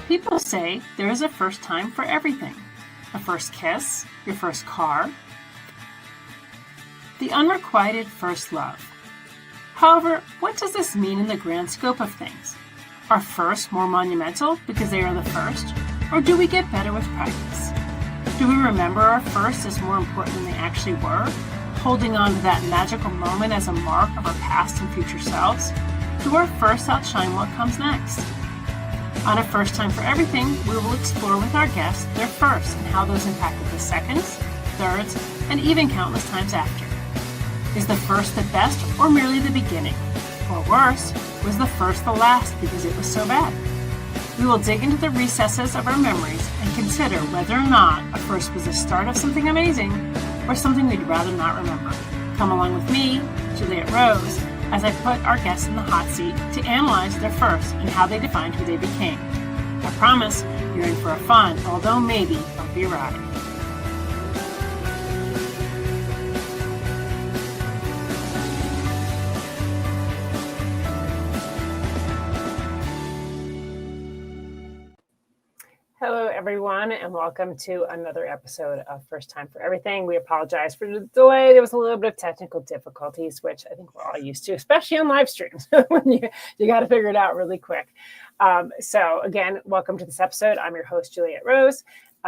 People say there is a first time for everything. A first kiss, your first car, the unrequited first love. However, what does this mean in the grand scope of things? Are firsts more monumental because they are the first, or do we get better with practice? Do we remember our firsts as more important than they actually were, holding on to that magical moment as a mark of our past and future selves? Do our firsts outshine what comes next? On A First Time for Everything, we will explore with our guests their firsts and how those impacted the seconds, thirds, and even countless times after. Is the first the best or merely the beginning? Or worse, was the first the last because it was so bad? We will dig into the recesses of our memories and consider whether or not a first was the start of something amazing or something we'd rather not remember. Come along with me, Juliet Rose, as I put our guests in the hot seat to analyze their firsts and how they defined who they became. I promise you're in for a fun, although maybe bumpy ride. Hello, everyone, and welcome to another episode of First Time for Everything. We apologize for the delay. There was a little bit of technical difficulties, which I think we're all used to, especially on live streams when you got to figure it out really quick. So again, welcome to this episode. I'm your host, Juliet Rose.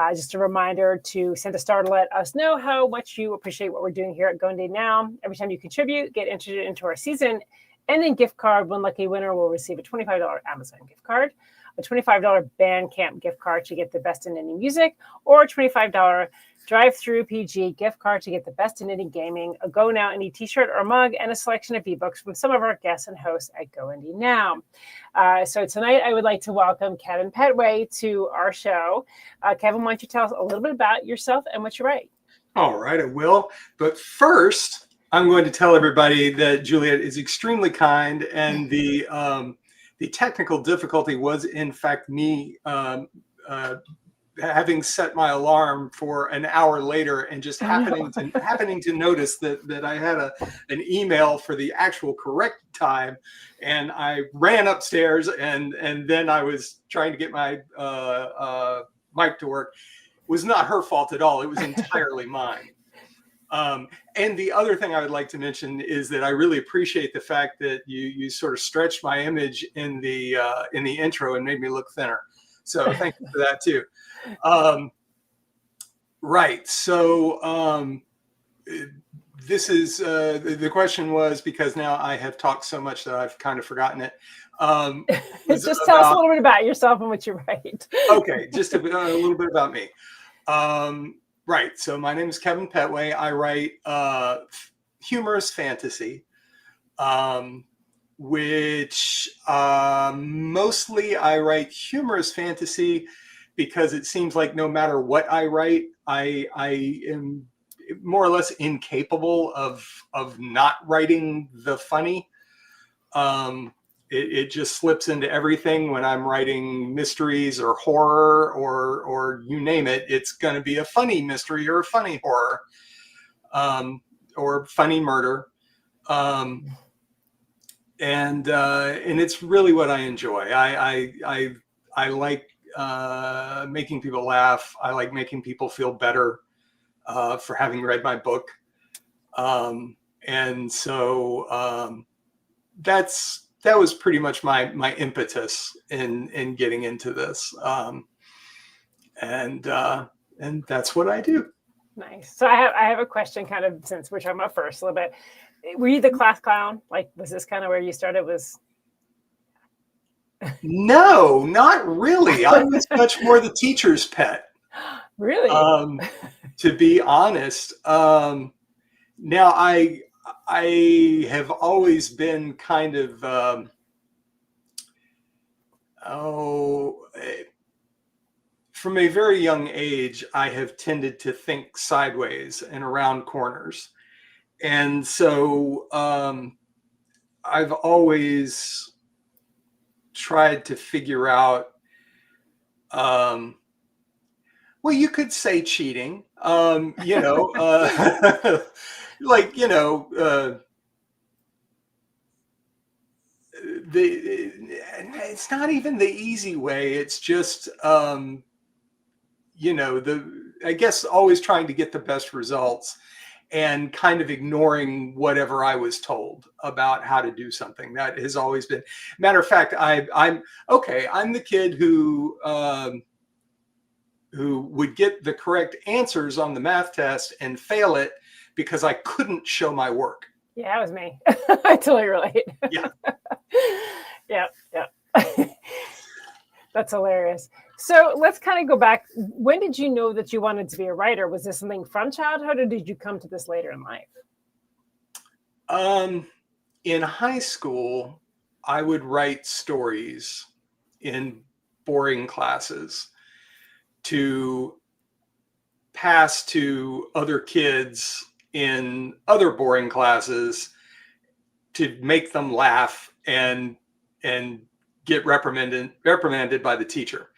Just a reminder to send a star to let us know how much you appreciate what we're doing here at Going Day Now. Every time you contribute, get entered into our season ending gift card. One lucky winner will receive a $25 Amazon gift card, a $25 Bandcamp gift card to get the best in indie music, or a $25 Drive-Thru PG gift card to get the best in indie gaming, a Go Now Indie t-shirt or mug, and a selection of ebooks from some of our guests and hosts at Go Indie Now. So tonight I would like to welcome Kevin Pettway to our show. Kevin, why don't you tell us a little bit about yourself and what you write? All right, I will. But first, I'm going to tell everybody that Juliet is extremely kind, and the technical difficulty was, in fact, me having set my alarm for an hour later and just happening to notice that I had an email for the actual correct time, and I ran upstairs and then I was trying to get my mic to work. It was not her fault at all. It was entirely mine. And the other thing I would like to mention is that I really appreciate the fact that you sort of stretched my image in the intro and made me look thinner. So thank you for that too. Right. So this is the question was, because now I have talked so much that I've kind of forgotten it. Just tell us a little bit about yourself and what you write. Okay, just a little bit about me. Right. So my name is Kevin Pettway. I write humorous fantasy, which mostly I write humorous fantasy because it seems like no matter what I write, I am more or less incapable of not writing the funny. It just slips into everything. When I'm writing mysteries or horror or you name it, it's going to be a funny mystery or a funny horror, or funny murder. And it's really what I enjoy. I like making people laugh. I like making people feel better for having read my book. And so that was pretty much my impetus in getting into this. And that's what I do. Nice. So I have a question, kind of, since we're talking about first a little bit. Were you the class clown? Like, was this kind of where you started? No, not really. I was much more the teacher's pet. Really? To be honest. Now I have always been kind of, from a very young age, I have tended to think sideways and around corners. And so I've always tried to figure out, well, you could say cheating, like, it's not even the easy way. It's just, I guess always trying to get the best results and kind of ignoring whatever I was told about how to do something. That has always been, matter of fact, I'm the kid who would get the correct answers on the math test and fail it because I couldn't show my work. Yeah, that was me. I totally relate. Yeah. Yeah. That's hilarious. So let's kind of go back. When did you know that you wanted to be a writer? Was this something from childhood, or did you come to this later in life? In high school, I would write stories in boring classes to pass to other kids in other boring classes to make them laugh and get reprimanded by the teacher.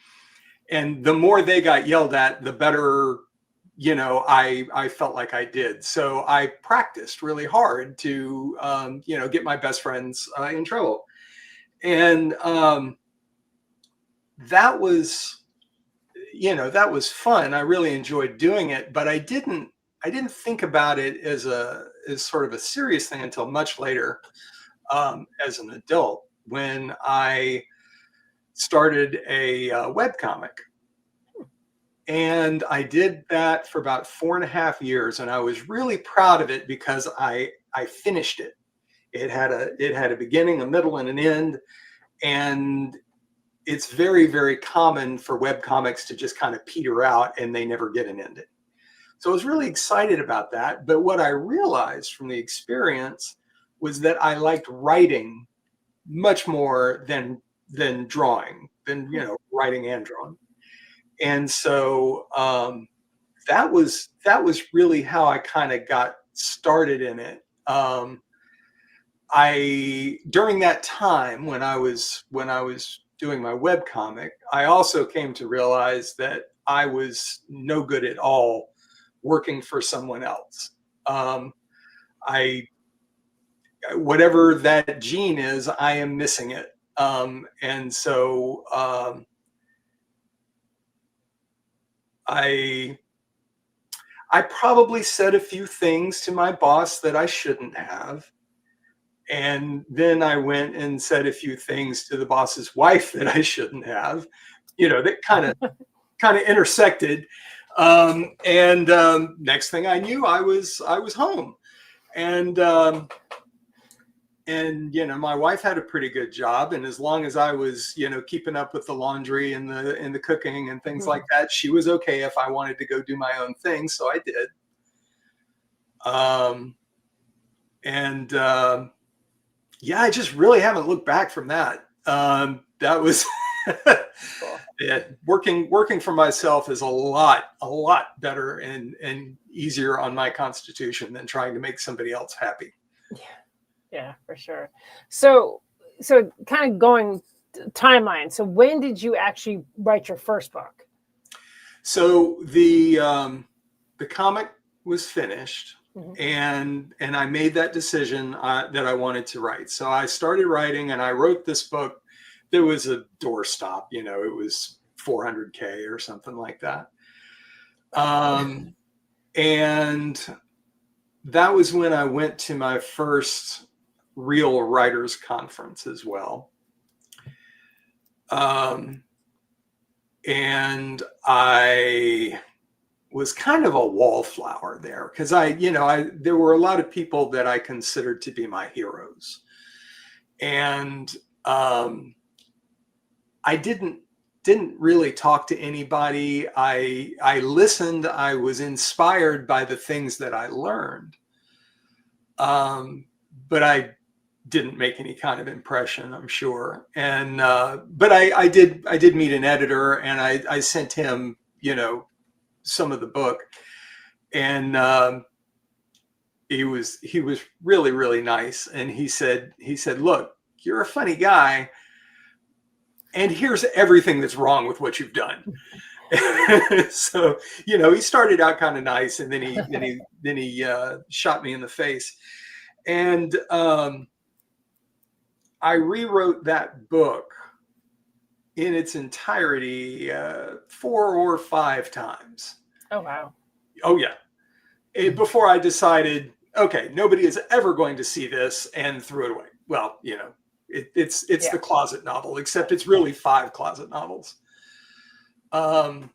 And the more they got yelled at, the better, I felt like I did. So I practiced really hard to, get my best friends in trouble. And that was fun. I really enjoyed doing it, but I didn't think about it as sort of a serious thing until much later, as an adult, when I started a webcomic. And I did that for about 4.5 years, and I was really proud of it because I finished it. It had a beginning, a middle, and an end, and it's very, very common for webcomics to just kind of peter out and they never get an ending. So I was really excited about that. But what I realized from the experience was that I liked writing much more than drawing, than writing and drawing. And so that was really how I kind of got started in it. During that time when I was doing my webcomic, I also came to realize that I was no good at all working for someone else. Whatever that gene is, I am missing it. And so I probably said a few things to my boss that I shouldn't have. And then I went and said a few things to the boss's wife that I shouldn't have, that kind of intersected. Next thing I knew, I was home. And my wife had a pretty good job. And as long as I was, keeping up with the laundry and the cooking and things like that, she was okay if I wanted to go do my own thing. So I did. I just really haven't looked back from that. That was yeah, working for myself is a lot better and easier on my constitution than trying to make somebody else happy. Yeah, for sure. So kind of going timeline. So when did you actually write your first book? So the comic was finished. Mm-hmm. And I made that decision that I wanted to write. So I started writing, and I wrote this book. There was a doorstop, it was 400K or something like that. And that was when I went to my first real writers conference as well. And I was kind of a wallflower there because there were a lot of people that I considered to be my heroes. And I didn't really talk to anybody. I listened. I was inspired by the things that I learned. But I didn't make any kind of impression, I'm sure. And but I did meet an editor, and I sent him, some of the book, and he was really, really nice. And he said, look, you're a funny guy, and here's everything that's wrong with what you've done. So, he started out kind of nice, and then he shot me in the face. And I rewrote that book in its entirety 4 or 5 times. Oh, wow. Oh, yeah. Before I decided, okay, nobody is ever going to see this, and threw it away. Well, it's Yeah. the closet novel, except it's really 5 closet novels. And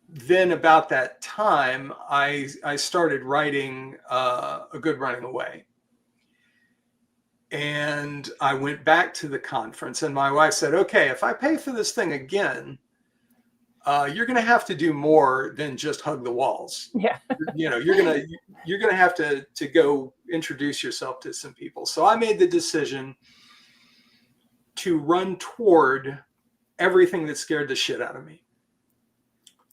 then about that time, I started writing A Good Running Away. And I went back to the conference, and my wife said, okay, if I pay for this thing again, you're going to have to do more than just hug the walls. Yeah. You're going to have to go introduce yourself to some people. So I made the decision to run toward everything that scared the shit out of me.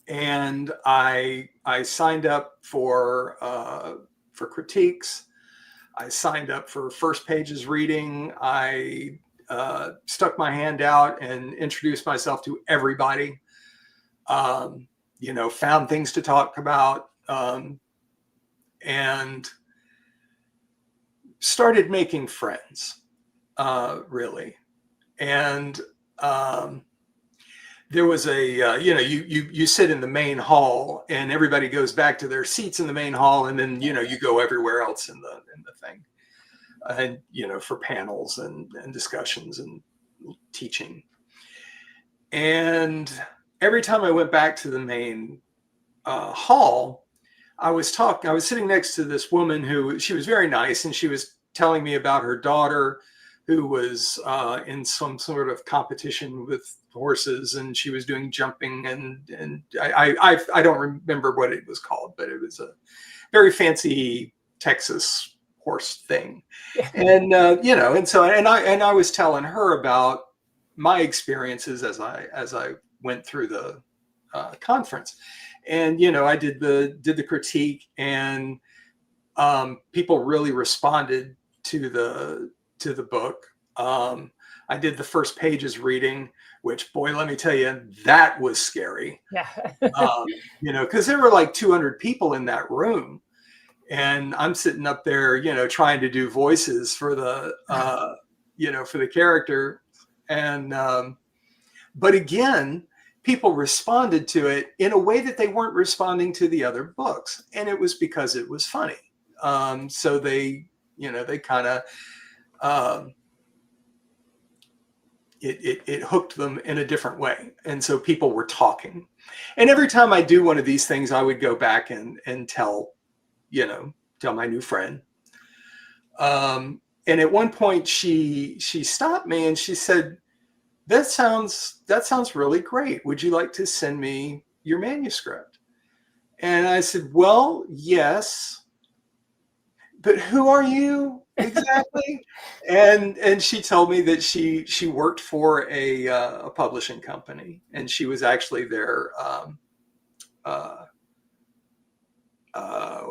And I signed up for critiques. I signed up for first pages reading. I stuck my hand out and introduced myself to everybody. Found things to talk about, and started making friends, really. And there was you sit in the main hall, and everybody goes back to their seats in the main hall, and then you go everywhere else in the thing, and for panels and discussions and teaching. And every time I went back to the main hall, I was sitting next to this woman she was very nice, and she was telling me about her daughter who was in some sort of competition with horses, and she was doing jumping, and I don't remember what it was called, but it was a very fancy Texas horse thing. Yeah. And I was telling her about my experiences as I went through the conference, and I did the critique, and people really responded to the book. I did the first pages reading, which, boy, let me tell you, that was scary. Yeah. Because there were like 200 people in that room, and I'm sitting up there, trying to do voices for the for the character. And but again, people responded to it in a way that they weren't responding to the other books, and it was because it was funny. So they kind of it hooked them in a different way, and so people were talking. And every time I do one of these things, I would go back and tell my new friend. And at one point, she stopped me and she said, that sounds really great. Would you like to send me your manuscript? And I said, well, yes, but who are you exactly? and she told me that she worked for a publishing company, and she was actually their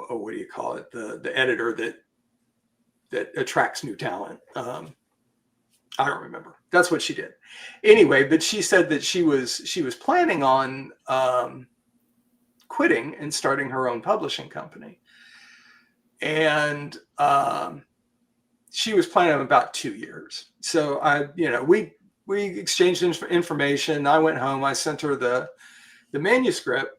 what do you call it? The editor that attracts new talent. I don't remember. That's what she did. Anyway, but she said that she was planning on quitting and starting her own publishing company. And she was planning on about 2 years. So we exchanged information. I went home. I sent her the manuscript,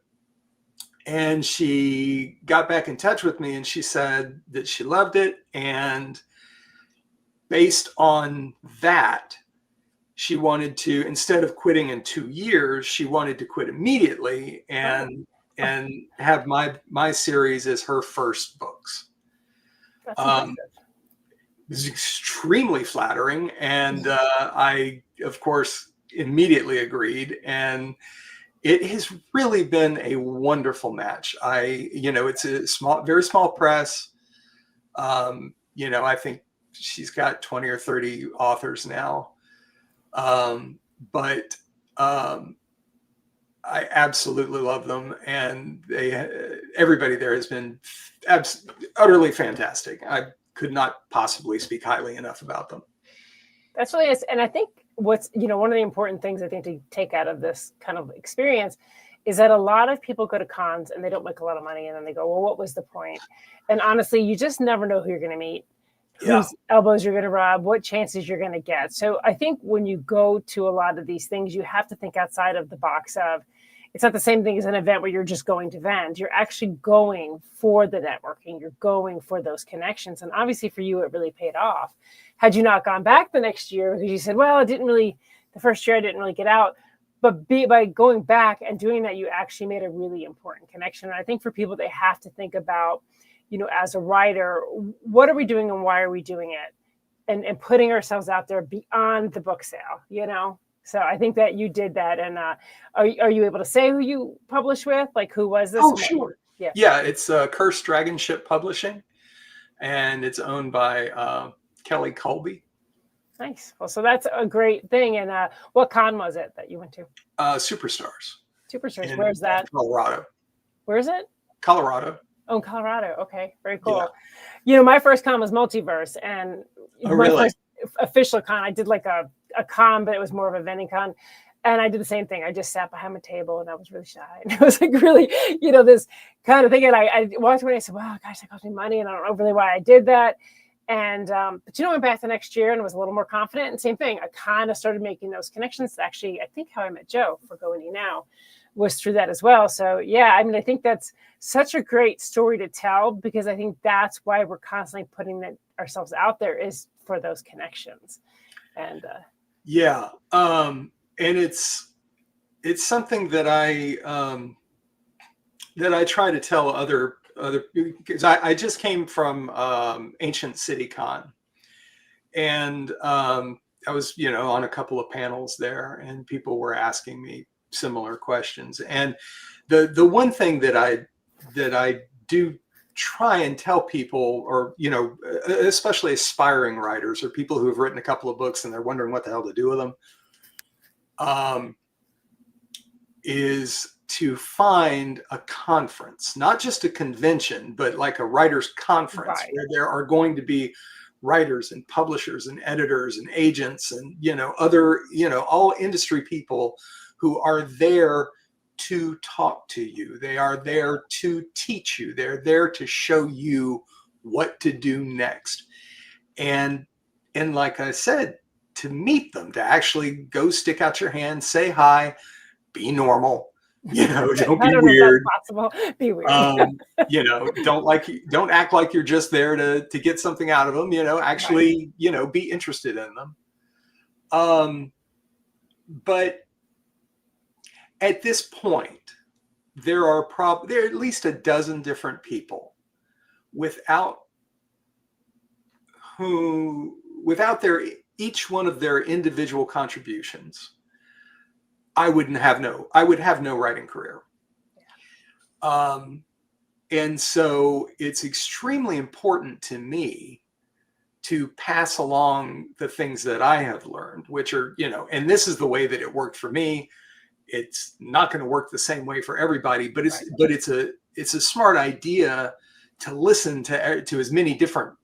and she got back in touch with me, and she said that she loved it. And based on that, she wanted to, instead of quitting in 2 years, she wanted to quit immediately and have my series as her first books. That's impressive. It was extremely flattering, and I, of course, immediately agreed. And it has really been a wonderful match. It's a very small press. I think she's got 20 or 30 authors now. But I absolutely love them, and everybody there has been utterly fantastic. I could not possibly speak highly enough about them. That's really nice. And I think what's, one of the important things I think to take out of this kind of experience is that a lot of people go to cons and they don't make a lot of money, and then they go, well, what was the point? And honestly, you just never know who you're going to meet. Yeah. whose elbows you're going to rub, what chances you're going to get. So I think when you go to a lot of these things, you have to think outside of the box of, it's not the same thing as an event where you're just going to vend. You're actually going for the networking. You're going for those connections. And obviously for you, it really paid off. Had you not gone back the next year, because you said, well, the first year I didn't really get out. But by going back and doing that, you actually made a really important connection. And I think for people, they have to think about, as a writer, what are we doing and why are we doing it? And putting ourselves out there beyond the book sale, So I think that you did that. And are you able to say who you published with? Like, who was this? Oh, sure. Yeah. Yeah, it's Cursed Dragon Ship Publishing, and it's owned by Kelly Colby. Nice. Well, so that's a great thing. And what con was it that you went to? Superstars. Superstars. Where's that? Colorado. Where is it? Colorado. Oh, Colorado. Okay. Very cool. Yeah. My first con was Multiverse, and my first official con, I did like a con, but it was more of a vending con. And I did the same thing. I just sat behind my table and I was really shy. And it was like really, this kind of thing. And I walked away and I said, wow, gosh, that cost me money. And I don't know really why I did that. And, but I went back the next year and was a little more confident. And same thing, I kind of started making those connections. Actually, I think how I met Joe for Go Indie Now was through that as well. So yeah, I mean, I think that's such a great story to tell, because I think that's why we're constantly putting ourselves out there, is for those connections. And and it's something that I try to tell other, because I just came from Ancient City Con, and I was on a couple of panels there, and people were asking me similar questions. And the one thing that I do try and tell people, or especially aspiring writers or people who have written a couple of books and they're wondering what the hell to do with them, is to find a conference, not just a convention, but like a writers conference, where there are going to be writers and publishers and editors and agents and other all industry people who are there to talk to you. They are there to teach you. They're there to show you what to do next. And like I said, to meet them, to actually go stick out your hand, say hi, be normal, don't be weird. Be weird. Don't act like you're just there to get something out of them, actually, be interested in them. But at this point, there are at least a dozen different people without each one of their individual contributions, I would have no writing career. And so it's extremely important to me to pass along the things that I have learned, which are, and this is the way that it worked for me. It's not going to work the same way for everybody, but it's a smart idea to listen to as many different,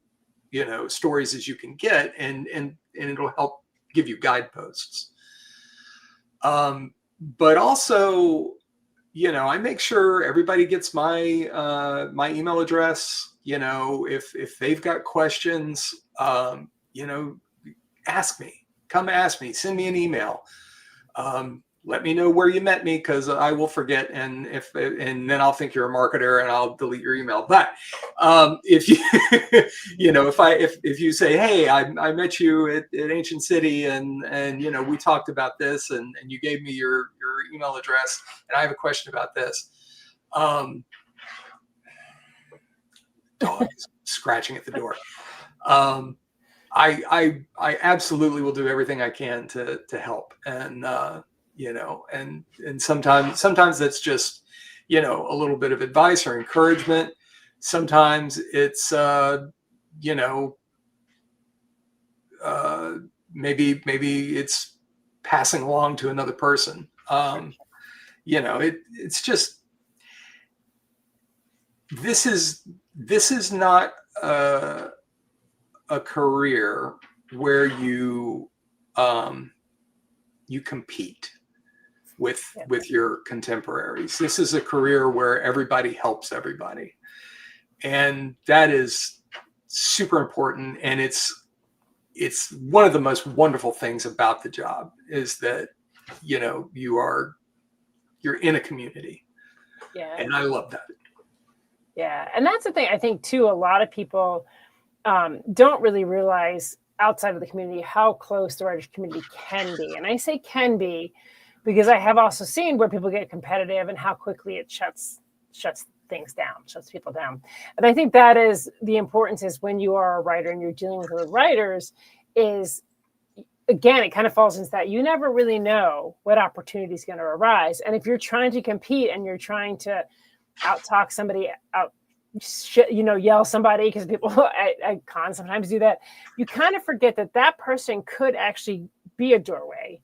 stories as you can get, and it'll help give you guideposts. But also, I make sure everybody gets my my email address. If they've got questions, ask me. Come ask me. Send me an email. Let me know where you met me, because I will forget, and then I'll think you're a marketer and I'll delete your email. But if you if you say, hey, I met you at Ancient City, and we talked about this, and you gave me your email address, and I have a question about this. Dog is scratching at the door. I absolutely will do everything I can to help, and and sometimes that's just, a little bit of advice or encouragement. Sometimes it's, maybe it's passing along to another person. It's just, this is not a career where you compete with your contemporaries. This is a career where everybody helps everybody, and that is super important, and it's one of the most wonderful things about the job is that, you know, you're in a community. Yeah. And I love that. Yeah. And that's the thing, I think, too, a lot of people don't really realize outside of the community how close the writers community can be. And I say can be because I have also seen where people get competitive and how quickly it shuts things down, shuts people down. And I think that is the importance, is when you are a writer and you're dealing with other writers, is, again, it kind of falls into that you never really know what opportunity is going to arise. And if you're trying to compete and you're trying to out-talk somebody, yell somebody, because people at cons sometimes do that, you kind of forget that person could actually be a doorway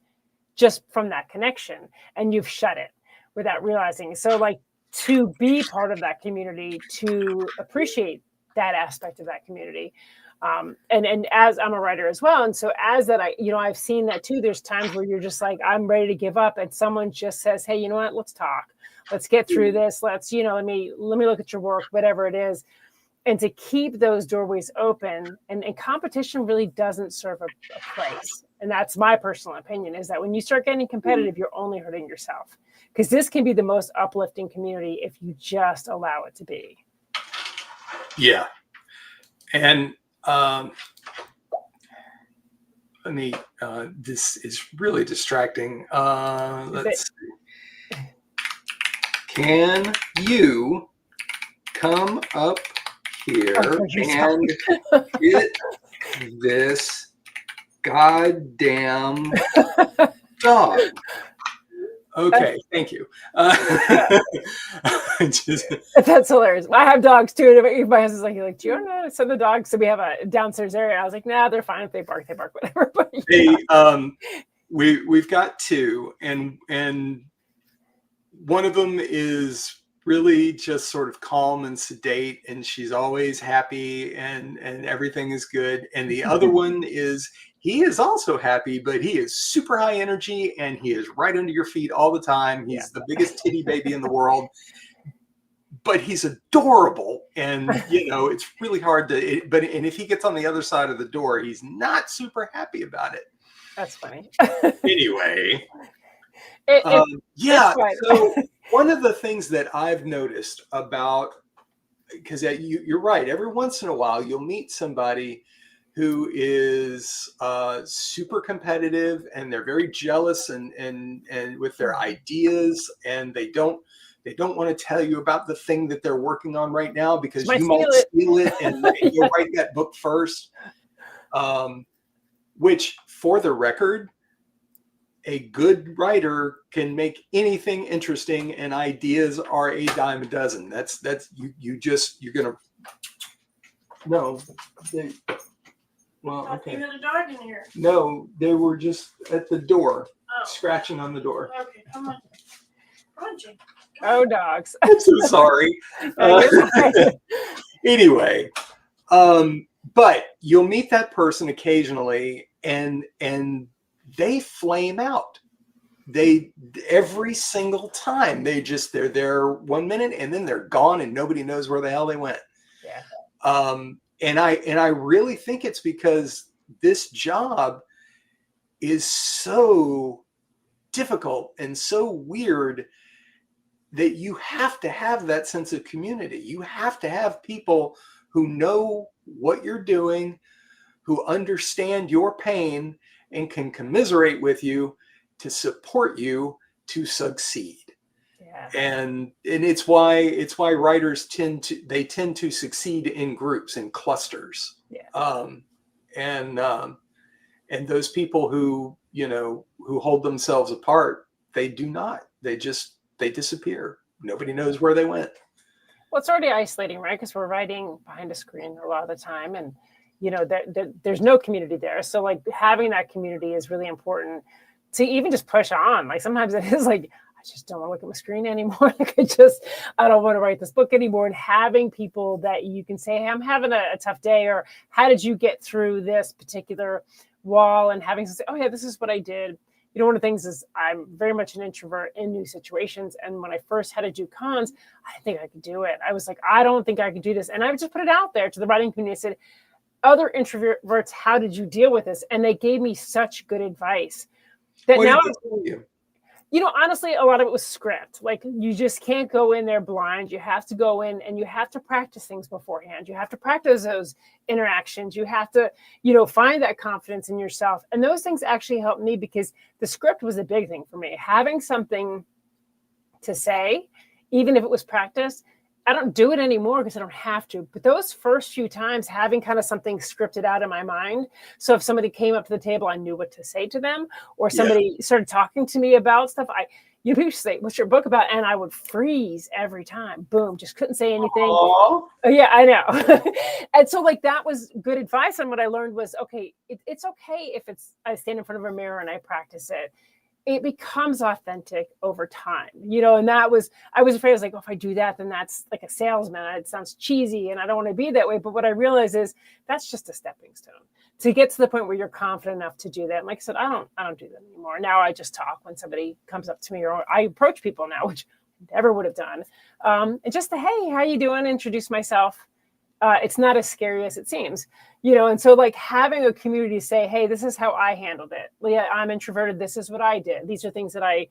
just from that connection, and you've shut it without realizing. So, like, to be part of that community, to appreciate that aspect of that community. And as I'm a writer as well. And so as that, I've seen that too. There's times where you're just like, I'm ready to give up. And someone just says, hey, you know what, let's talk. Let's get through this. Let's, let me look at your work, whatever it is. And to keep those doorways open, and competition really doesn't serve a place. And that's my personal opinion, is that when you start getting competitive, you're only hurting yourself, because this can be the most uplifting community if you just allow it to be. Yeah. And this is really distracting. Let's see. Can you come up here and get this goddamn dog? Okay, thank you. That's hilarious. I have dogs too. My husband's like, do you want to send the dogs? So we have a downstairs area. I was like, nah, they're fine if they bark, whatever. But we've got two, and one of them is really just sort of calm and sedate, and she's always happy, and everything is good. And the other one he is also happy, but he is super high energy, and he is right under your feet all the time. He's the biggest titty baby in the world, but he's adorable. And, it's really hard and if he gets on the other side of the door, he's not super happy about it. That's funny. Anyway. So one of the things that I've noticed about, because you're right, every once in a while you'll meet somebody who is super competitive, and they're very jealous and with their ideas, and they don't want to tell you about the thing that they're working on right now, because you might steal it and you'll write that book first. Which, for the record, a good writer can make anything interesting, and ideas are a dime a dozen. That's you're gonna well, okay. You had a dog in here. No, they were just at the door, scratching on the door. Okay, come on. Come on, Jane. Oh, dogs. I'm so sorry. Anyway, but you'll meet that person occasionally, and they flame out. Every single time they're there 1 minute, and then they're gone, and nobody knows where the hell they went. Yeah. And I really think it's because this job is so difficult and so weird that you have to have that sense of community. You have to have people who know what you're doing, who understand your pain and can commiserate with you to support you to succeed. Yeah. And it's why writers tend to succeed in groups, in clusters. Yeah. And those people who hold themselves apart, they do not. They disappear. Nobody knows where they went. Well, it's already isolating, right? Because we're writing behind a screen a lot of the time, and there's no community there. So, like, having that community is really important to even just push on. Like, sometimes it is like, I just don't want to look at my screen anymore. Like, I don't want to write this book anymore. And having people that you can say, hey, I'm having a tough day, or how did you get through this particular wall? And having to say, oh yeah, this is what I did. one of the things is I'm very much an introvert in new situations. And when I first had to do cons, I didn't think I could do it. I was like, I don't think I could do this. And I would just put it out there to the writing community. I said, other introverts, how did you deal with this? And they gave me such good advice that What now, did they tell you? Honestly, a lot of it was script. Like, you just can't go in there blind. You have to go in and you have to practice things beforehand. You have to practice those interactions. You have to, find that confidence in yourself. And those things actually helped me because the script was a big thing for me. Having something to say, even if it was practice, I don't do it anymore because I don't have to. But those first few times, having kind of something scripted out in my mind. So if somebody came up to the table, I knew what to say to them, or somebody started talking to me about stuff. People say, "What's your book about?" And I would freeze every time. Boom, just couldn't say anything. Aww. Yeah, I know. And so that was good advice. And what I learned was, okay, it's okay if I stand in front of a mirror and I practice it. It becomes authentic over time, and I was afraid. I was like, oh, if I do that, then that's like a salesman. It sounds cheesy and I don't want to be that way. But what I realized is that's just a stepping stone to get to the point where you're confident enough to do that. And like I said, I don't do that anymore. Now I just talk when somebody comes up to me, or I approach people now, which I never would have done. And just hey, how you doing? Introduce myself. It's not as scary as it seems, and so having a community say, hey, this is how I handled it. Leah, I'm introverted. This is what I did. These are things that I,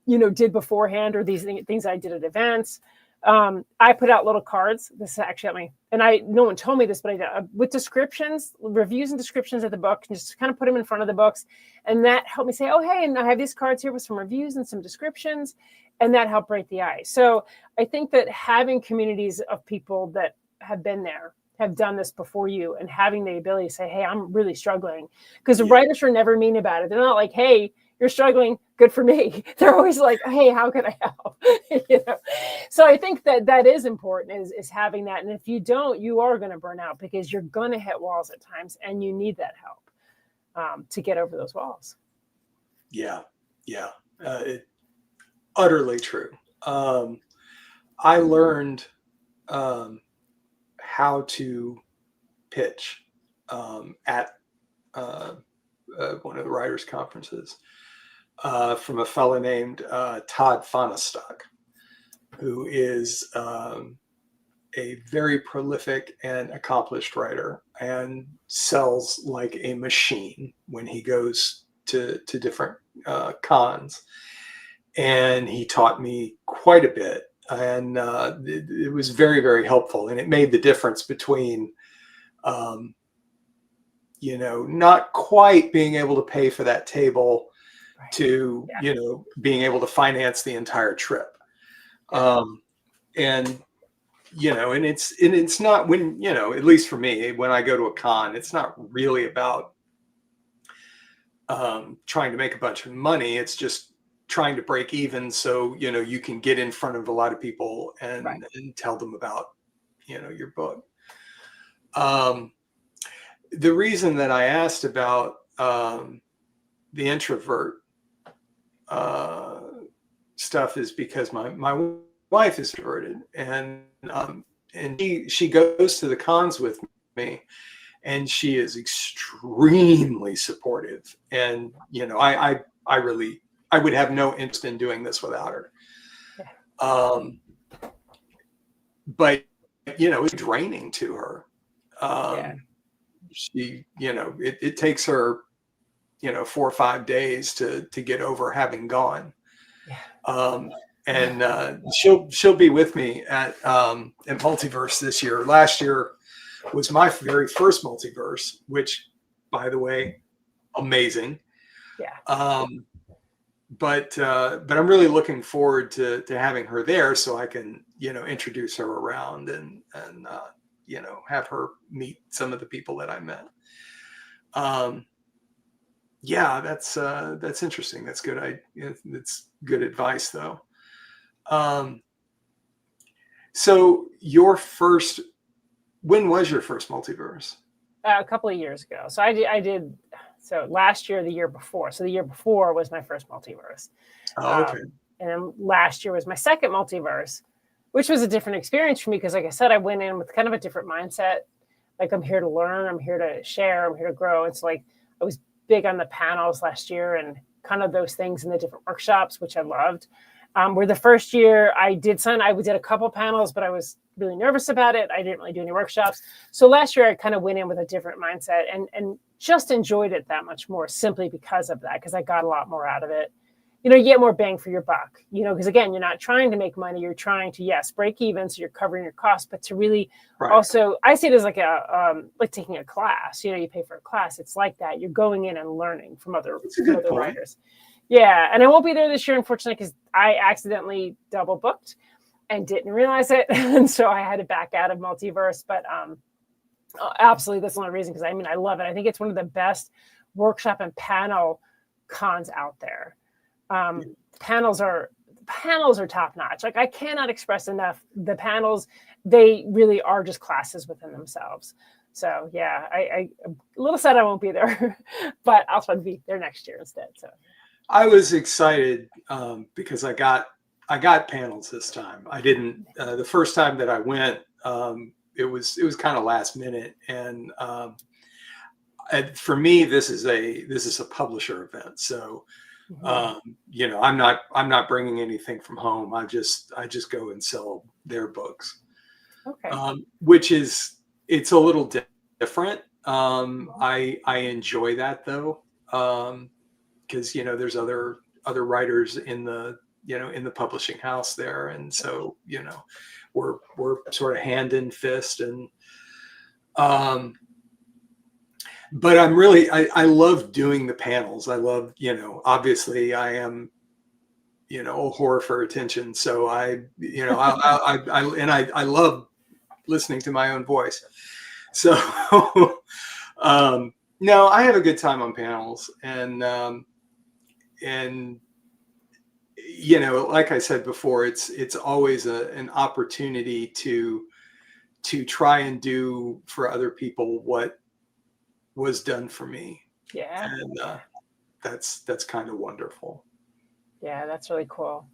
did beforehand, or these things I did at events. I put out little cards. This actually helped me. And no one told me this, but I did with descriptions, reviews and descriptions of the book, and just kind of put them in front of the books. And that helped me say, oh, hey, and I have these cards here with some reviews and some descriptions. And that helped break the ice. So I think that having communities of people that have been there, have done this before you, and having the ability to say, hey, I'm really struggling, because the writers are never mean about it. They're not like, hey, you're struggling, good for me. They're always like, hey, how can I help? So I think that is important, is having that. And if you don't, you are going to burn out, because you're going to hit walls at times, and you need that help to get over those walls. Yeah. Utterly true. I learned how to pitch at one of the writers' conferences from a fellow named Todd Fonestock, who is a very prolific and accomplished writer, and sells like a machine when he goes to different cons. And he taught me quite a bit. And it was very, very helpful. And it made the difference between, not quite being able to pay for that table to, being able to finance the entire trip. And it's not, when, at least for me, when I go to a con, it's not really about trying to make a bunch of money. It's just trying to break even, so you can get in front of a lot of people and tell them about your book. The reason that I asked about the introvert stuff is because my wife is introverted, and she goes to the cons with me, and she is extremely supportive. And I would have no interest in doing this without her. But it's draining to her. She, it takes her, 4 or 5 days to get over having gone. And she'll be with me at Multiverse this year. Last year was my very first Multiverse, which, by the way, amazing. But I'm really looking forward to having her there, so I can introduce her around and have her meet some of the people that I met. That's interesting. That's good. It's good advice, though. So when was your first Multiverse? A couple of years ago. So I did. So last year, the year before. So the year before was my first Multiverse. Oh, okay. And then last year was my second Multiverse, which was a different experience for me, because, like I said, I went in with kind of a different mindset. Like, I'm here to learn, I'm here to share, I'm here to grow. It's like I was big on the panels last year and kind of those things in the different workshops, which I loved. Where the first year I did a couple panels, but I was really nervous about it. I didn't really do any workshops. So last year I kind of went in with a different mindset and just enjoyed it that much more simply because of that, because I got a lot more out of it. You get more bang for your buck, because again, you're not trying to make money. You're trying to, yes, break even. So you're covering your costs, but to really also, I see it as like like taking a class, you pay for a class. It's like that. You're going in and learning from other writers. Yeah. And I won't be there this year, unfortunately, because I accidentally double booked and didn't realize it. And so I had to back out of Multiverse, but absolutely. That's the only reason. Because I love it. I think it's one of the best workshop and panel cons out there. Panels are top notch. Like I cannot express enough. The panels, they really are just classes within themselves. So yeah, I a little sad I won't be there, but I'll try to be there next year instead. So I was excited because I got panels this time. I didn't the first time that I went. It was kind of last minute, and for me, this is a publisher event. So. I'm not bringing anything from home. I just go and sell their books. Okay. Which it's a little different. I enjoy that though. Because there's other writers in the publishing house there, and so we're sort of hand in fist, and but I love doing the panels. I love, obviously I am, a whore for attention. So I love listening to my own voice. So, no, I have a good time on panels, and like I said before, it's always an opportunity to try and do for other people what was done for me. Yeah. And that's kind of wonderful. Yeah, that's really cool.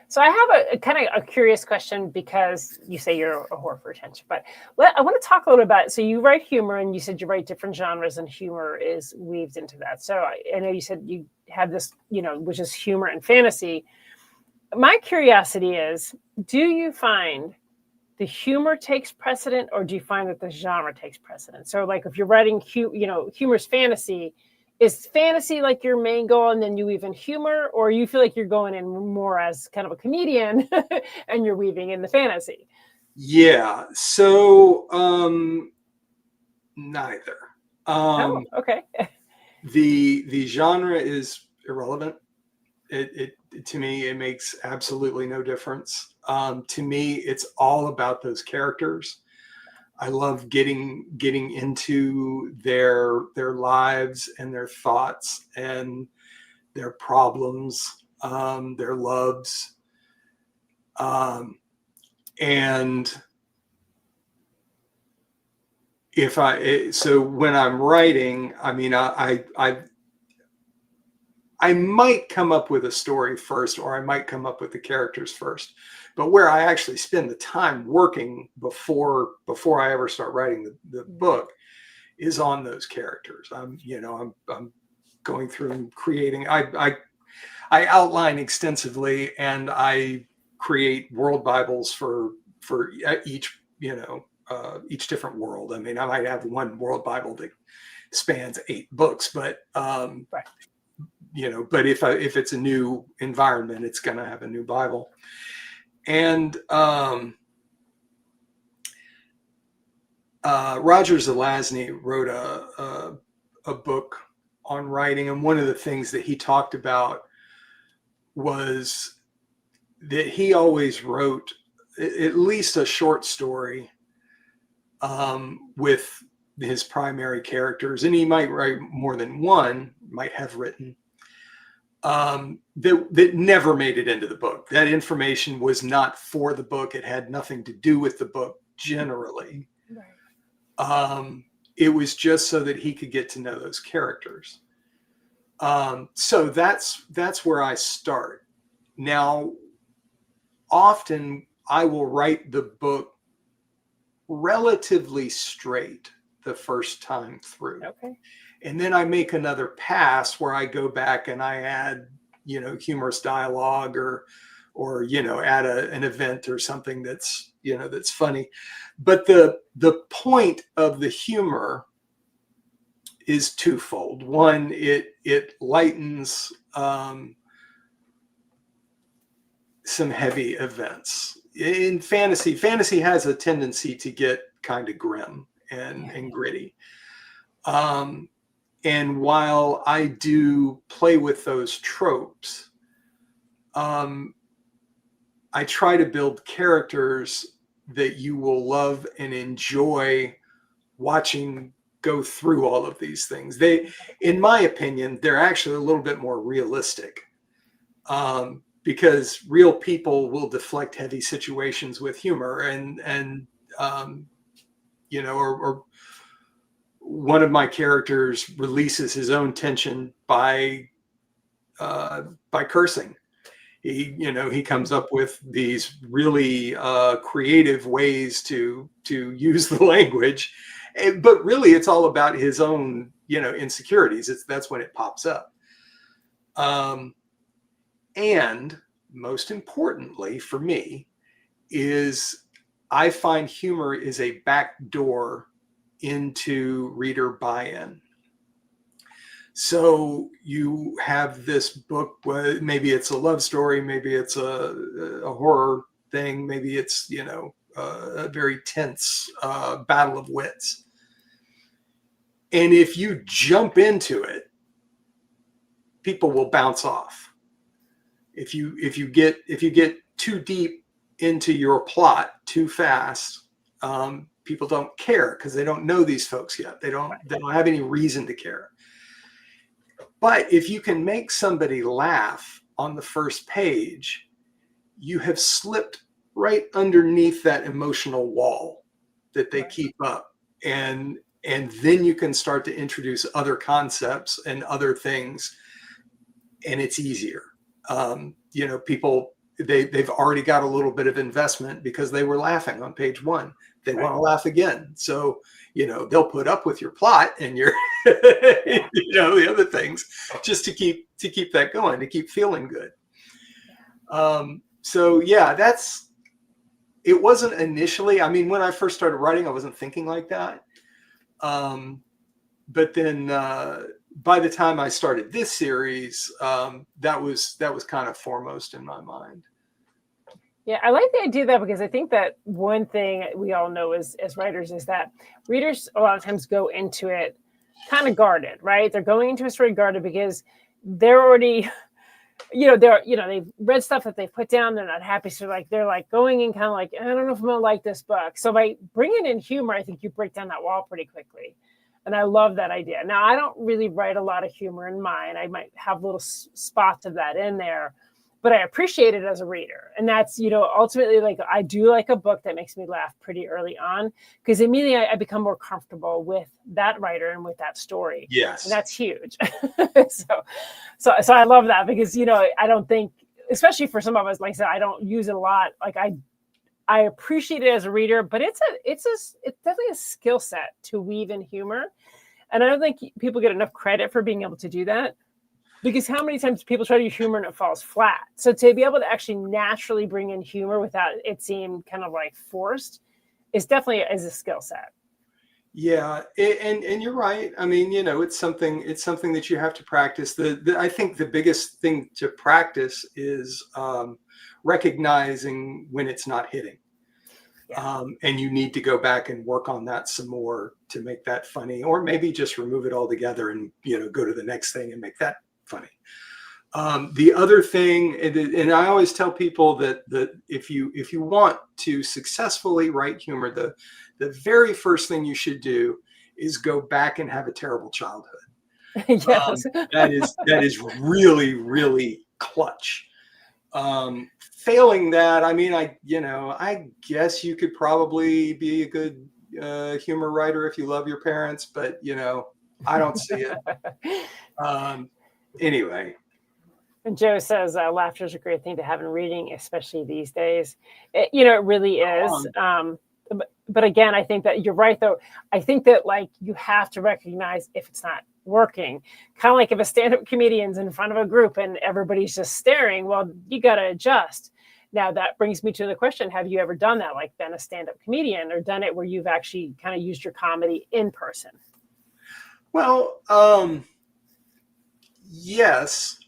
So I have a kind of a curious question, because you say you're a whore for attention, but I want to talk a little about, so you write humor, and you said you write different genres, and humor is weaved into that. So I know you said you have this, which is humor and fantasy. My curiosity is, do you find the humor takes precedent, or do you find that the genre takes precedent? So like if you're writing, humor's fantasy, is fantasy like your main goal and then you weave in humor, or you feel like you're going in more as kind of a comedian and you're weaving in the fantasy? Yeah. So neither. Okay. The genre is irrelevant. It to me, it makes absolutely no difference. To me, it's all about those characters. I love getting into their lives and their thoughts and their problems, their loves, and so when I'm writing, I might come up with a story first, or I might come up with the characters first. But where I actually spend the time working before I ever start writing the book is on those characters. I'm going through and creating. I outline extensively, and I create world Bibles for each each different world. I might have one world Bible that spans 8 books, but Right. But if it's a new environment, it's going to have a new Bible. And Roger Zelazny wrote a book on writing, and one of the things that he talked about was that he always wrote at least a short story with his primary characters, and he might write more than one, might have written, that never made it into the book. That information was not for the book. It had nothing to do with the book generally. Right. It was just so that he could get to know those characters. So that's where I start. Now, often I will write the book relatively straight the first time through. Okay. And then I make another pass where I go back and I add, humorous dialogue or add an event or something that's funny. But the point of the humor is twofold. One, it lightens some heavy events. In fantasy has a tendency to get kind of grim and gritty. And while I do play with those tropes, I try to build characters that you will love and enjoy watching go through all of these things. In my opinion, they're actually a little bit more realistic, because real people will deflect heavy situations with humor, or one of my characters releases his own tension by cursing. He comes up with these really creative ways to use the language, but really it's all about his own insecurities. That's when it pops up. And most importantly for me is I find humor is a back door into reader buy-in. So you have this book, maybe it's a love story, maybe it's a horror thing, maybe it's, a very tense battle of wits. And if you jump into it, people will bounce off. If you get too deep into your plot too fast, people don't care because they don't know these folks yet. They don't have any reason to care. But if you can make somebody laugh on the first page, you have slipped right underneath that emotional wall that they keep up. And then you can start to introduce other concepts and other things, and it's easier. People, they've already got a little bit of investment because they were laughing on page one. They want to laugh again. So, they'll put up with your plot and your, the other things just to keep that going, to keep feeling good. So yeah, it wasn't initially, when I first started writing, I wasn't thinking like that. But then, by the time I started this series, that was kind of foremost in my mind. Yeah, I like the idea of that because I think that one thing we all know as writers is that readers a lot of times go into it kind of guarded, right? They're going into a story guarded because they're already, they've read stuff that they've put down. They're not happy. So they're going in kind of I don't know if I'm going to like this book. So by bringing in humor, I think you break down that wall pretty quickly. And I love that idea. Now, I don't really write a lot of humor in mine. I might have little spots of that in there, but I appreciate it as a reader. And that's, ultimately, I do like a book that makes me laugh pretty early on, because immediately I become more comfortable with that writer and with that story. Yes. And that's huge. So I love that because, I don't think, especially for some of us, like I said, I don't use it a lot. I appreciate it as a reader, but it's definitely a skill set to weave in humor. And I don't think people get enough credit for being able to do that, because how many times people try to use humor and it falls flat. So to be able to actually naturally bring in humor without it seeming kind of forced is definitely a skill set. Yeah. And you're right. It's something that you have to practice. I think the biggest thing to practice is, recognizing when it's not hitting. Yeah. And you need to go back and work on that some more to make that funny, or maybe just remove it altogether and, go to the next thing and make that funny. The other thing, and I always tell people that if you want to successfully write humor, the very first thing you should do is go back and have a terrible childhood. Yes. That is really, really clutch. Failing that, I guess you could probably be a good humor writer if you love your parents, but I don't see it. Anyway. And Joe says laughter is a great thing to have in reading, especially these days. It really is. But again, I think that you're right, though. I think that you have to recognize if it's not working. Kind of like if a stand-up comedian's in front of a group and everybody's just staring, well, you got to adjust. Now that brings me to the question, have you ever done that, like been a stand-up comedian or done it where you've actually kind of used your comedy in person? Well, yes.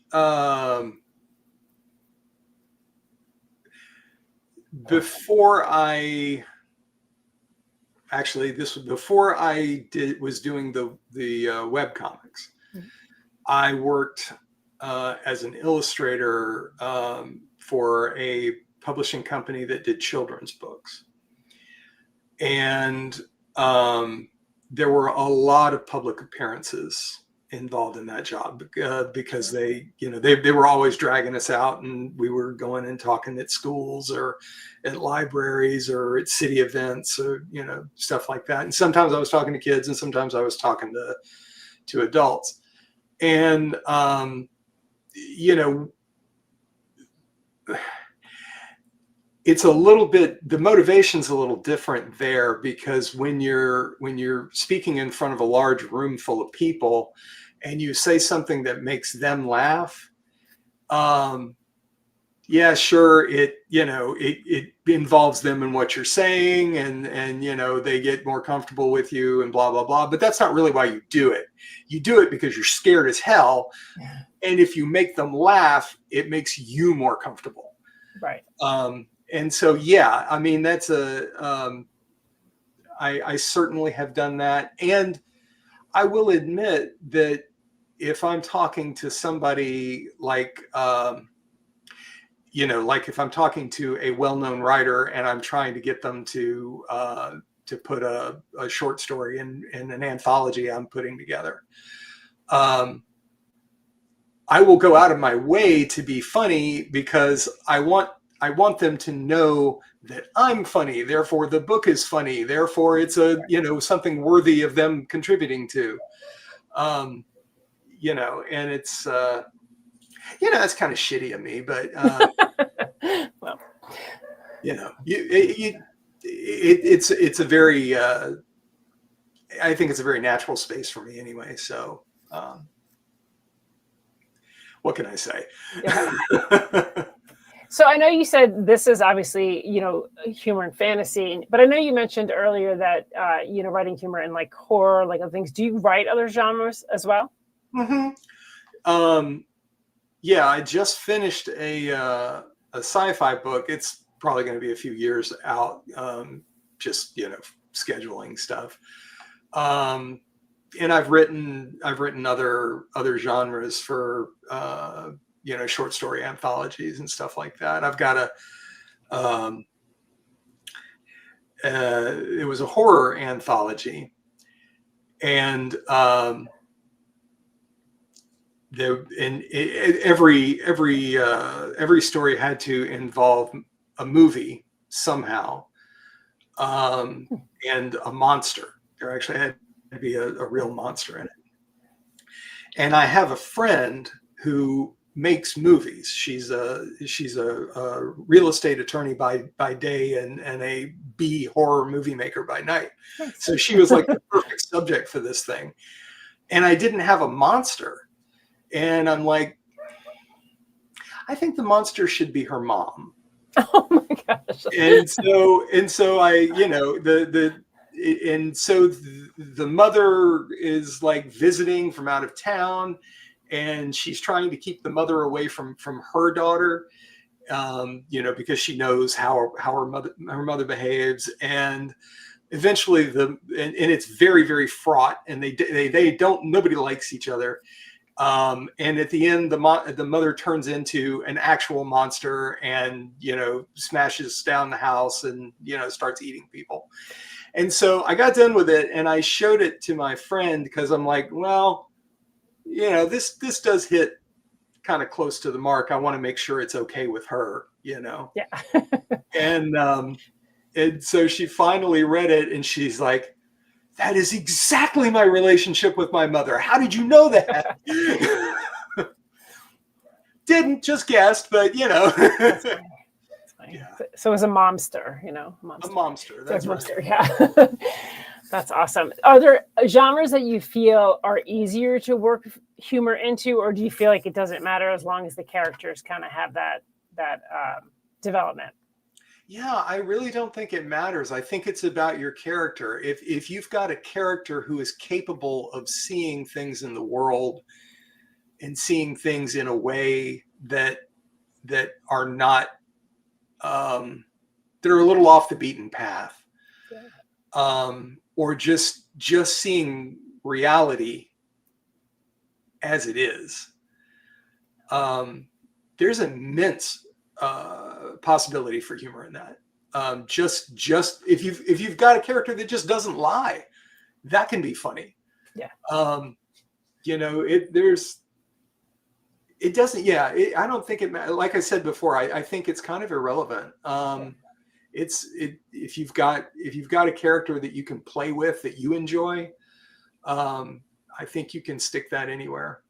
Before I was doing the web comics, I worked as an illustrator for a publishing company that did children's books, and there were a lot of public appearances involved in that job because they were always dragging us out, and we were going and talking at schools or at libraries or at city events or stuff like that. And sometimes I was talking to kids, and sometimes I was talking to adults. And it's a little bit, the motivation's a little different there, because when you're speaking in front of a large room full of people and you say something that makes them laugh, yeah, sure, it involves them in what you're saying, and they get more comfortable with you and blah blah blah, but that's not really why you do it. You do it because you're scared as hell. Yeah. And if you make them laugh, it makes you more comfortable. Right. And so, yeah, I mean, that's I certainly have done that. And I will admit that if I'm talking to somebody like if I'm talking to a well-known writer and I'm trying to get them to put a short story in an anthology I'm putting together, I will go out of my way to be funny, because I want them to know that I'm funny. Therefore, the book is funny. Therefore, it's something worthy of them contributing to. And it's it's kind of shitty of me, but well, it's a very I think it's a very natural space for me anyway. So what can I say? Yeah. So I know you said this is obviously, humor and fantasy, but I know you mentioned earlier that, writing humor and like horror, like other things. Do you write other genres as well? Mm-hmm. Yeah, I just finished a sci-fi book. It's probably going to be a few years out, just, scheduling stuff. And I've written other genres for, short story anthologies and stuff like that. I've got it was a horror anthology, and every story had to involve a movie somehow, and a monster. There actually had to be a real monster in it. And I have a friend who makes movies. She's a real estate attorney by day and a B horror movie maker by night. So she was like the perfect subject for this thing. And I didn't have a monster. And I'm like, I think the monster should be her mom. Oh my gosh. And so I, the mother is like visiting from out of town, and she's trying to keep the mother away from her daughter, because she knows how her mother behaves. And eventually and it's very, very fraught, and nobody likes each other. And at the end, the mother turns into an actual monster and, smashes down the house and, starts eating people. And so I got done with it and I showed it to my friend, because I'm like, well, this does hit kind of close to the mark. I want to make sure it's okay with her, Yeah. And so she finally read it and she's like, that is exactly my relationship with my mother. How did you know that? Didn't, just guessed, but That's funny. Yeah. So it was a momster, A momster. That's right. momster, yeah. That's awesome. Are there genres that you feel are easier to work humor into, or do you feel like it doesn't matter as long as the characters kind of have that development? Yeah, I really don't think it matters. I think it's about your character. If you've got a character who is capable of seeing things in the world and seeing things in a way that are not that are a little off the beaten path, or just seeing reality as it is, there's immense possibility for humor in that. Just if you've got a character that just doesn't lie, that can be funny. Yeah. It doesn't. Yeah. I don't think it matters. Like I said before, I think it's kind of irrelevant. If you've got a character that you can play with, that you enjoy, I think you can stick that anywhere.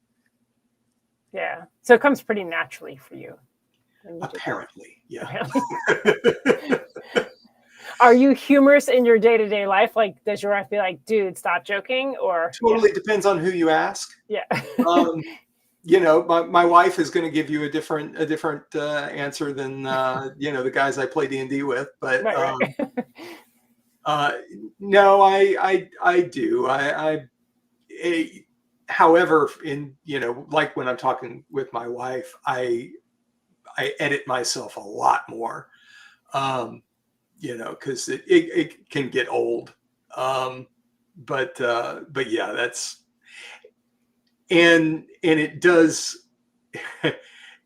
Yeah. So it comes pretty naturally for you. Apparently, yeah. Are you humorous in your day-to-day life? Like, does your wife be like, dude, stop joking? Or totally depends on who you ask. Yeah. My wife is going to give you a different answer than the guys I play D&D with, but right. No, I do. However, like when I'm talking with my wife, I edit myself a lot more, because it can get old. But yeah, that's, and it does,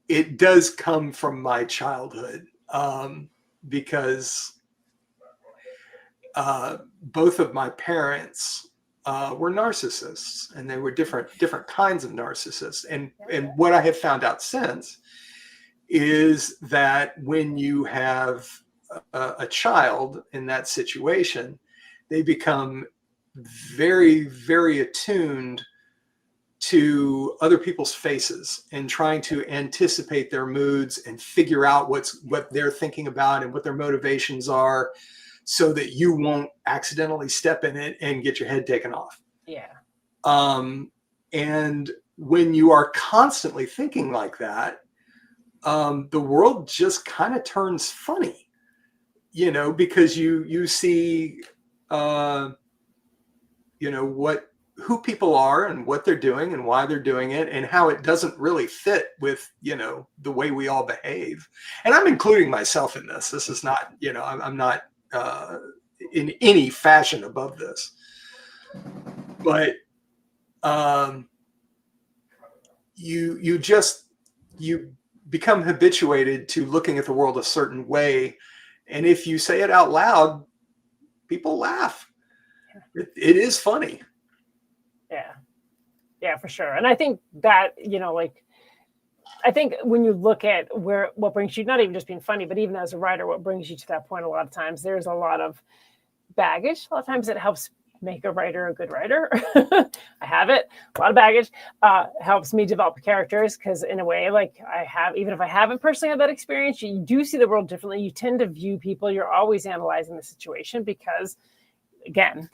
it does come from my childhood, because both of my parents were narcissists, and they were different kinds of narcissists. And what I have found out since is that when you have a child in that situation, they become very, very attuned to other people's faces and trying to anticipate their moods and figure out what they're thinking about and what their motivations are, so that you won't accidentally step in it and get your head taken off. Yeah. And when you are constantly thinking like that, the world just kind of turns funny, because you see, who people are and what they're doing and why they're doing it, and how it doesn't really fit with, the way we all behave. And I'm including myself in this. This is not, I'm not in any fashion above this, but you become habituated to looking at the world a certain way, and if you say it out loud, people laugh. It is funny. Yeah, for sure. And I think that, I think when you look at what brings you, not even just being funny, but even as a writer, what brings you to that point, a lot of times there's a lot of baggage. A lot of times it helps make a writer a good writer. I have it. A lot of baggage helps me develop characters, because in a way, like I have, even if I haven't personally had that experience, you do see the world differently. You tend to view people. You're always analyzing the situation because, again,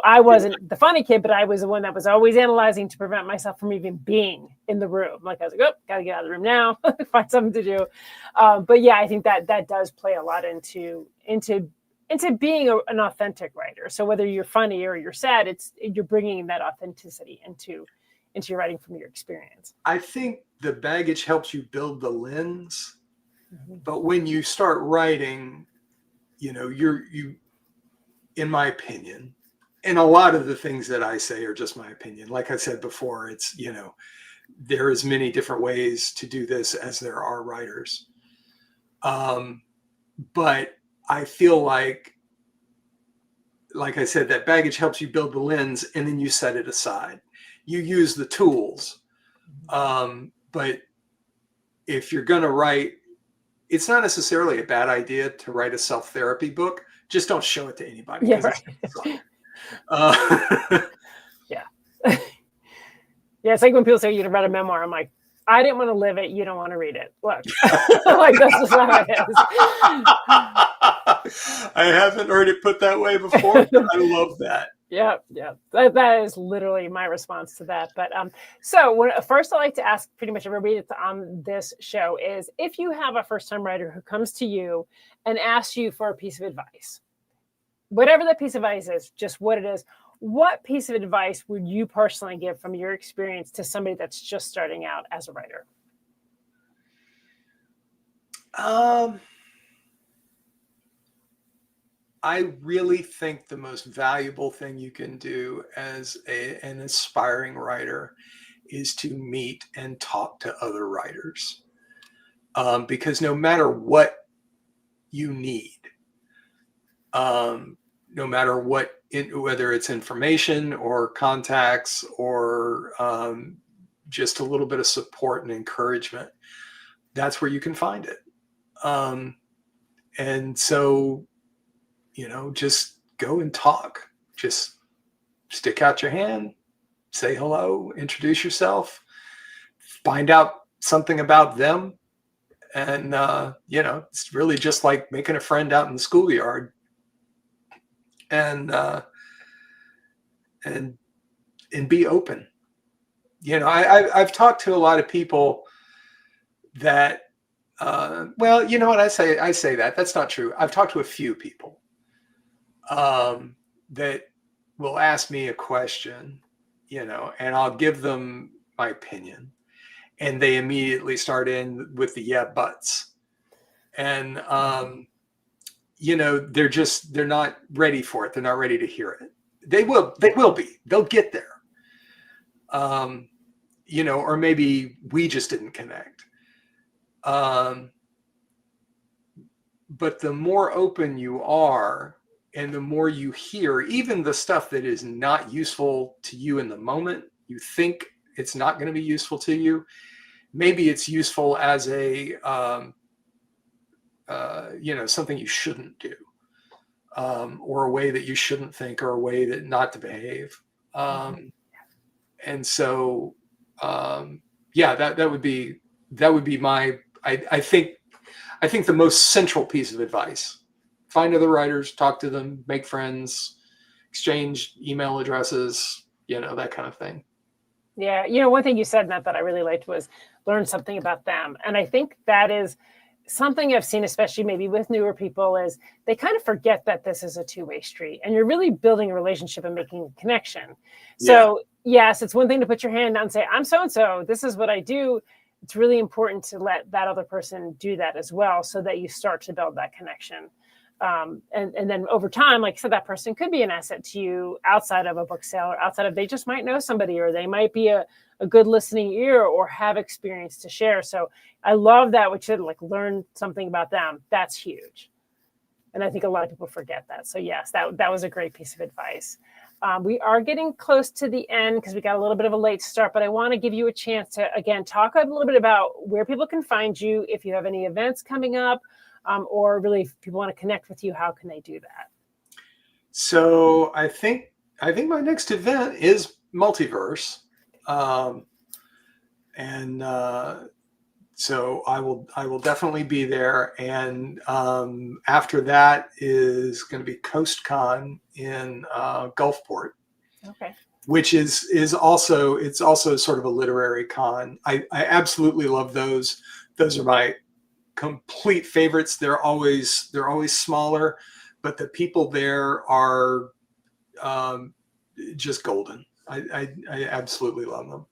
I wasn't the funny kid, but I was the one that was always analyzing to prevent myself from even being in the room. Like I was like, oh, gotta get out of the room now, find something to do. But yeah, I think that does play a lot into being an authentic writer. So whether you're funny or you're sad, you're bringing that authenticity into your writing from your experience. I think the baggage helps you build the lens, but when you start writing, you in my opinion, and a lot of the things that I say are just my opinion. Like I said before, it's, there is many different ways to do this as there are writers. But I feel like I said, that baggage helps you build the lens, and then you set it aside. You use the tools. But if you're going to write, it's not necessarily a bad idea to write a self-therapy book. Just don't show it to anybody. Yeah, right. Yeah. Yeah, it's like when people say you read a memoir. I'm like, I didn't want to live it. You don't want to read it. Look, like that's just how it is. I haven't heard it put that way before, but I love that. Yeah, yeah. That is literally my response to that. But first, I like to ask pretty much everybody that's on this show is if you have a first-time writer who comes to you and asks you for a piece of advice, whatever that piece of advice is, just what it is, what piece of advice would you personally give from your experience to somebody that's just starting out as a writer? I really think the most valuable thing you can do as an aspiring writer is to meet and talk to other writers. Because no matter what you need, no matter whether it's information or contacts or just a little bit of support and encouragement, that's where you can find it. And so, just go and talk. Just stick out your hand, say hello, introduce yourself, find out something about them. And, it's really just like making a friend out in the schoolyard. And be open. I've talked to a lot of people that, well, you know what, I say that's not true. I've talked to a few people that will ask me a question, and I'll give them my opinion, and they immediately start in with the yeah buts, and they're not ready for it. They're not ready to hear it. They will be. They'll get there. Or maybe we just didn't connect. But the more open you are, and the more you hear, even the stuff that is not useful to you in the moment, you think it's not going to be useful to you. Maybe it's useful as a, something you shouldn't do, or a way that you shouldn't think, or a way that not to behave. And so, that would be my, I think the most central piece of advice. Find other writers, talk to them, make friends, exchange email addresses, that kind of thing. Yeah. One thing you said, Matt, that I really liked was learn something about them. And I think that is something I've seen, especially maybe with newer people, is they kind of forget that this is a two-way street and you're really building a relationship and making a connection. So yes, it's one thing to put your hand down and say, I'm so-and-so, this is what I do. It's really important to let that other person do that as well, so that you start to build that connection. And then over time, like I said, that person could be an asset to you outside of a book sale, or outside of, they just might know somebody, or they might be a good listening ear, or have experience to share. So I love that, which said, like, learn something about them. That's huge. And I think a lot of people forget that. So yes, that was a great piece of advice. We are getting close to the end because we got a little bit of a late start, but I want to give you a chance to, again, talk a little bit about where people can find you, if you have any events coming up, or really if people want to connect with you, how can they do that? So I think my next event is Multiverse. So I will definitely be there. And after that is going to be CoastCon in Gulfport. Okay. Which is also sort of a literary con. I absolutely love those. Those are my complete favorites. They're always smaller, but the people there are just golden. I absolutely love them.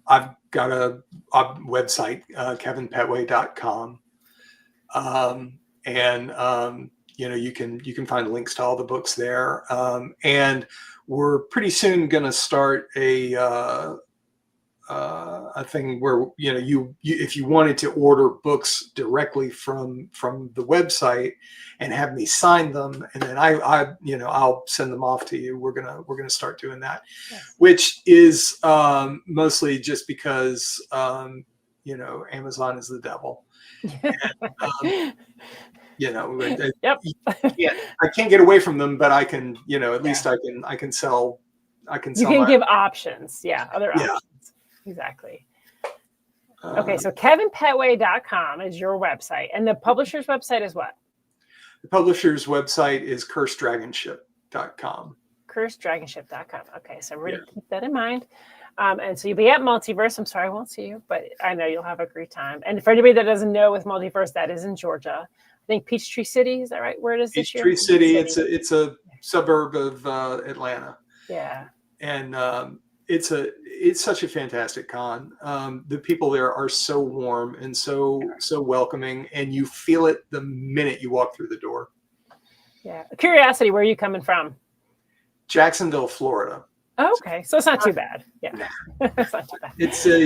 I've got a website, kevinpettway.com. You can find links to all the books there. And we're pretty soon going to start a thing where you if you wanted to order books directly from the website and have me sign them, and then I'll send them off to you. We're gonna start doing that, yes. Which is mostly just because Amazon is the devil. And, yep. I can't get away from them, but I can at least I can sell. You can give options, other options. Exactly. Okay, so kevinpettway.com is your website. And the publisher's website is what? The publisher's website is cursedragonship.com. parkersdragonship.com. Okay, so we're going to keep that in mind. And so you'll be at Multiverse. I'm sorry I won't see you, but I know you'll have a great time. And for anybody that doesn't know, with Multiverse, that is in Georgia. I think Peachtree City, is that right? Where it is this year? Peachtree City. It's a suburb of Atlanta. Yeah. And it's such a fantastic con. The people there are so warm and so welcoming, and you feel it the minute you walk through the door. Yeah. Curiosity, where are you coming from? Jacksonville, Florida. Oh, okay, so it's not too bad. Yeah, it's not too bad. It's a,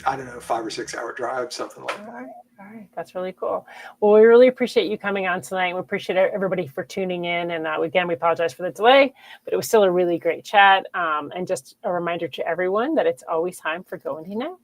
I don't know, 5 or 6 hour drive, something like that. All right, that's really cool. Well, we really appreciate you coming on tonight. We appreciate everybody for tuning in. And again, we apologize for the delay, but it was still a really great chat. And just a reminder to everyone that it's always time for Go Indie Now.